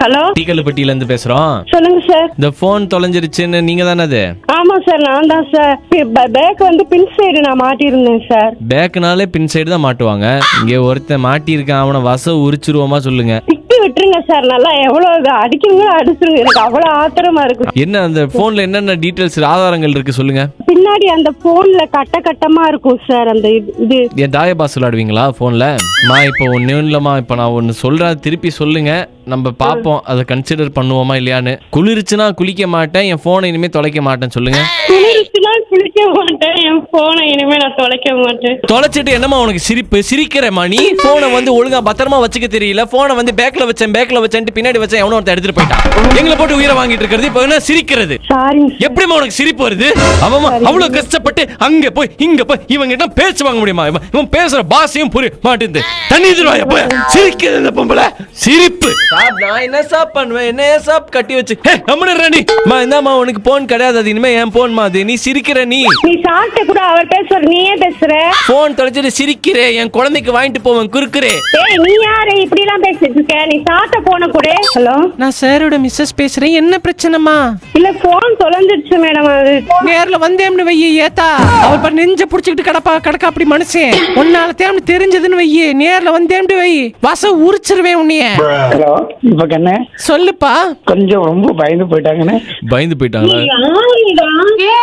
Hello, டீக்கல்லுப்பட்டியில இருந்து பேசுறோம். சொல்லுங்க சார். இந்த போன் தொலைஞ்சிருச்சுன்னு நீங்க தானே அது? ஆமா சார், நான் தான் சார். பேக் வந்து பின் சைடு நான் மாட்டியிருந்தேன் சார். பேக்குனாலே பின் சைடு தான் மாட்டுவாங்க. இங்க ஒருத்தன் மாட்டியிருக்கான், அவனை வச உரிச்சிருவோமா சொல்லுங்க. திட்டி விட்டுருங்க சார். நல்லா எவ்வளவு அடிக்கிறீங்களோ அடிச்சிருங்க. எனக்கு அவ்வளவு ஆத்திரமா இருக்கு. என்ன அந்த போன்ல என்னென்ன டீடைல்ஸ் ஆதாரங்கள் இருக்கு சொல்லுங்க. பின்னாடி அந்த போன்ல கட்ட கட்டமா இருக்கும் சார். அந்த இது என் தாய பாஸ் விளையாடுவீங்களா போன்ல? இப்போ ஒன்னு இல்லம்மா, இப்போ நான் ஒன்னு சொல்றேன், திருப்பி சொல்லுங்க, நம்ம பாப்போம் அதை கன்சிடர் பண்ணுவோமா இல்லையான்னு. குளிர்ச்சுன்னா குளிக்க மாட்டேன், என் போனை இனிமே தொலைக்க மாட்டேன் சொல்லுங்க. குளிர்ச்சுனா குளிக்க மாட்டேன், என் போனை இனிமே நான் தொலைக்க மாட்டேன். தொலைச்சிட்டு என்னமா உனக்கு சிரிப்பு? சிரிக்கிறமா நீ? போனை வந்து ஒழுங்கா பத்திரமா வச்சுக்க தெரியல. போனை வந்து பேக்ல வச்சேன் பின்னாடி வச்சேன், எவனோ ஒருத்தன் எடுத்துட்டு போயிட்டான். எங்களை போட்டு உயிரை வாங்கிட்டு இருக்கிறது இப்போ என்ன சிரிக்கிறது? எப்படிமா உனக்கு சிரிப்பு வருது? அவன் அவ்வளவு கஷ்டப்பட்டு அங்க போய் இங்க போய் இவங்க கிட்ட பேச்சு வாங்க முடியுமா? இவன் பேசுற பாஷையும் புரிய மாட்டேங்குது. தண்ணி தருவாயா? சிரிக்கிறது இந்த பொம்பளை சிரிப்பு. நான் என்ன சாப் பண்ணுவேன்? என்ன சாப் கட்டி வச்சு ராணி இந்தாமா உனக்கு போன் கிடையாது, அது இனிமே என் போன் மாதிரி. நீ சிரிக்கிற, நீ சாப்பிட்ட கூட அவர் பேசுற, நீயே பேசுற. போன் தொலைச்சிட்டு சிரிக்கிறே, என் குழந்தைக்கு வாங்கிட்டு போவேன் குறுக்குறே. நீ யாரு இப்படி எல்லாம் பேசிட்டு இருக்க? நீ சாப்பிட்ட போன கூட. ஹலோ, நான் சாரோட மிஸ்ஸஸ் பேசுறேன். என்ன பிரச்சனைமா? இல்ல போன் தொலைஞ்சிருச்சு மேடம். அது நேர்ல வந்தேன்னு வையே ஏத்தா, அவர் பாரு நெஞ்ச புடிச்சிட்டு கடக்கா அப்படி மனுஷன். உன்னால தேம்னு தெரிஞ்சதுன்னு வையே, நேர்ல வந்தேன்னு வை, வச உரிச்சிருவேன் உன்னைய. ஹலோ, இப்ப கண்ணே சொல்லுப்பா. கொஞ்சம் ரொம்ப பயந்து போயிட்டாங்கன்னு. பயந்து போயிட்டாங்களா? யாருடா?